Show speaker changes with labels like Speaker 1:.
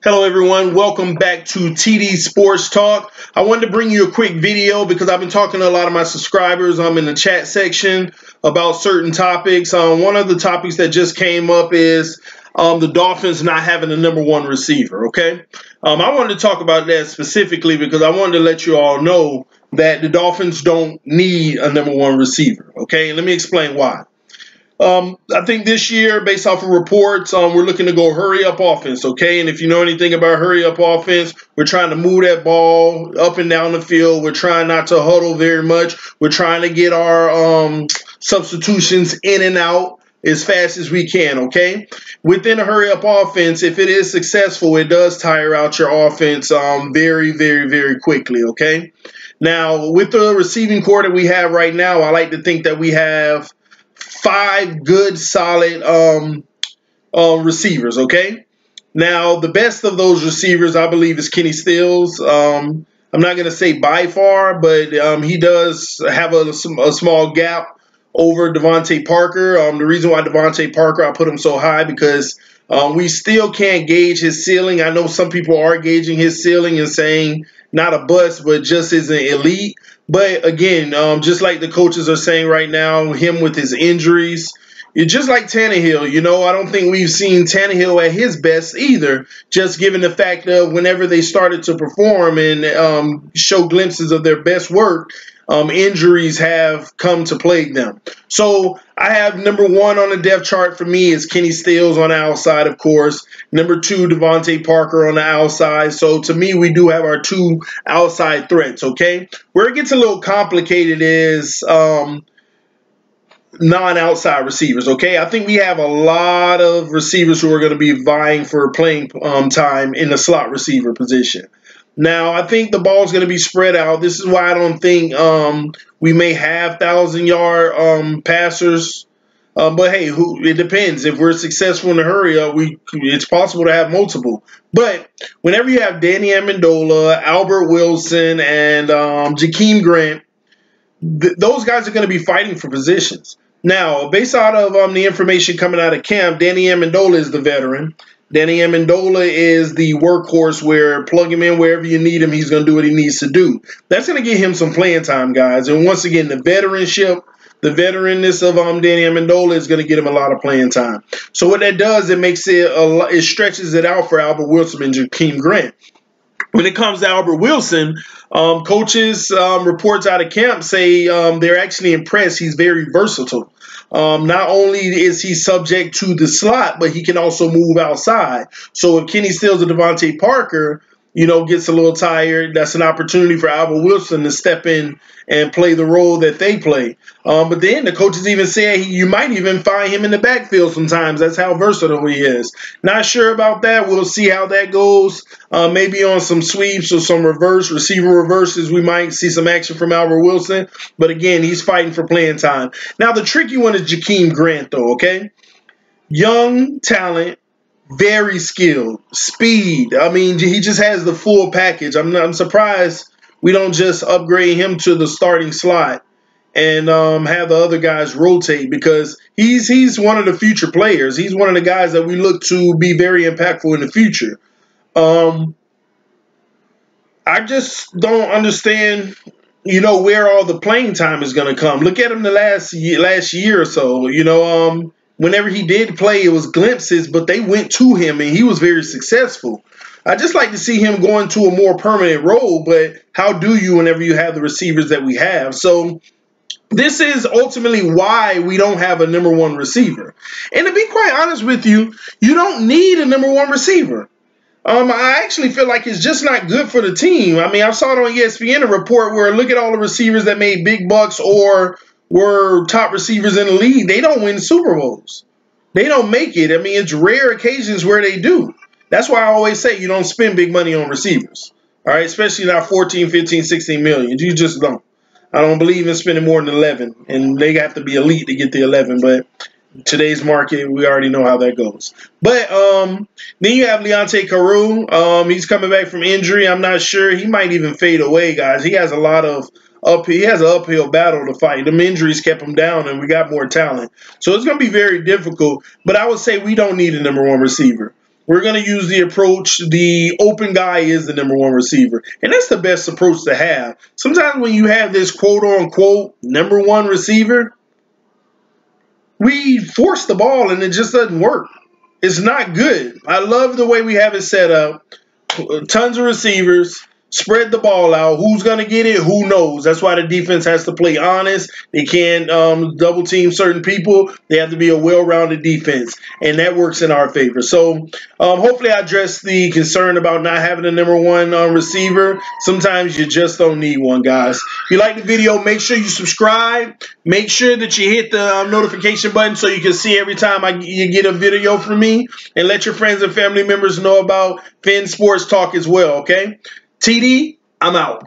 Speaker 1: Hello everyone, welcome back to TD Sports Talk. I wanted to bring you a quick video because I've been talking to a lot of my subscribers in the chat section about certain topics. One of the topics that just came up is the Dolphins not having a number one receiver, okay? I wanted to talk about that specifically because I wanted to let you all know that the Dolphins don't need a number one receiver, okay? Let me explain why. I think this year, based off of reports, we're looking to go hurry up offense, okay? And if you know anything about hurry up offense, we're trying to move that ball up and down the field. We're trying not to huddle very much. We're trying to get our substitutions in and out as fast as we can, okay? Within a hurry up offense, if it is successful, it does tire out your offense very, very, very quickly, okay? Now, with the receiving core that we have right now, I like to think that we have 5 good, solid receivers, okay? Now, the best of those receivers, I believe, is Kenny Stills. I'm not going to say by far, but he does have a small gap over Devontae Parker. The reason why Devontae Parker, I put him so high because we still can't gauge his ceiling. I know some people are gauging his ceiling and saying not a bust, but just isn't elite. But again, just like the coaches are saying right now, him with his injuries, it's just like Tannehill. You know, I don't think we've seen Tannehill at his best either, just given the fact of whenever they started to perform and show glimpses of their best work, injuries have come to plague them. So I have number 1 on the depth chart for me is Kenny Stills on the outside, of course. Number 2, Devontae Parker on the outside. So to me, we do have our 2 outside threats, okay? Where it gets a little complicated is non-outside receivers, okay? I think we have a lot of receivers who are going to be vying for playing time in the slot receiver position. Now, I think the ball's going to be spread out. This is why I don't think we may have 1,000-yard passers. But, hey, it depends. If we're successful in the hurry up, it's possible to have multiple. But whenever you have Danny Amendola, Albert Wilson, and Jakeem Grant, those guys are going to be fighting for positions. Now, based out of the information coming out of camp, Danny Amendola is the veteran. Danny Amendola is the workhorse where plug him in wherever you need him, he's going to do what he needs to do. That's going to get him some playing time, guys. And once again, the veteranness of Danny Amendola is going to get him a lot of playing time. So what that does, it stretches it out for Albert Wilson and Jakeem Grant. When it comes to Albert Wilson, coaches reports out of camp say they're actually impressed. He's very versatile. Not only is he subject to the slot, but he can also move outside. So if Kenny Stills or Devontae Parker, gets a little tired, that's an opportunity for Albert Wilson to step in and play the role that they play. But then the coaches even say you might even find him in the backfield sometimes. That's how versatile he is. Not sure about that. We'll see how that goes. Maybe on some sweeps or some receiver reverses, we might see some action from Albert Wilson. But again, he's fighting for playing time. Now, the tricky one is Jakeem Grant, though, okay? Young talent. Very skilled, speed. I mean, he just has the full package. I'm surprised we don't just upgrade him to the starting slot and have the other guys rotate because he's one of the future players. He's one of the guys that we look to be very impactful in the future. I just don't understand, where all the playing time is going to come. Look at him the last year or so. Whenever he did play, it was glimpses, but they went to him, and he was very successful. I just like to see him go into a more permanent role, but how do you whenever you have the receivers that we have? So this is ultimately why we don't have a number 1 receiver. And to be quite honest with you, you don't need a number 1 receiver. I actually feel like it's just not good for the team. I mean, I saw it on ESPN, a report where look at all the receivers that made big bucks or were top receivers in the league. They don't win Super Bowls. They don't make it. I mean, it's rare occasions where they do. That's why I always say you don't spend big money on receivers. All right, especially not 14, 15, 16 million. You just don't. I don't believe in spending more than 11, and they have to be elite to get the 11, but today's market, we already know how that goes. But then you have Leonte Carroo. He's coming back from injury. I'm not sure. He might even fade away, guys. He has a lot of he has an uphill battle to fight. Them injuries kept him down, and we got more talent. So it's going to be very difficult. But I would say we don't need a number 1 receiver. we're going to use the approach, the open guy is the #1 receiver. And that's the best approach to have. Sometimes when you have this quote-unquote #1 receiver, we force the ball and it just doesn't work. It's not good. I love the way we have it set up. Tons of receivers. Spread the ball out. Who's going to get it? Who knows? That's why the defense has to play honest. They can't double team certain people. They have to be a well-rounded defense, and that works in our favor. So hopefully I addressed the concern about not having a #1 receiver. Sometimes you just don't need one, guys. If you like the video, make sure you subscribe. Make sure that you hit the notification button so you can see every time you get a video from me, and let your friends and family members know about Finn Sports Talk as well, okay? TD, I'm out.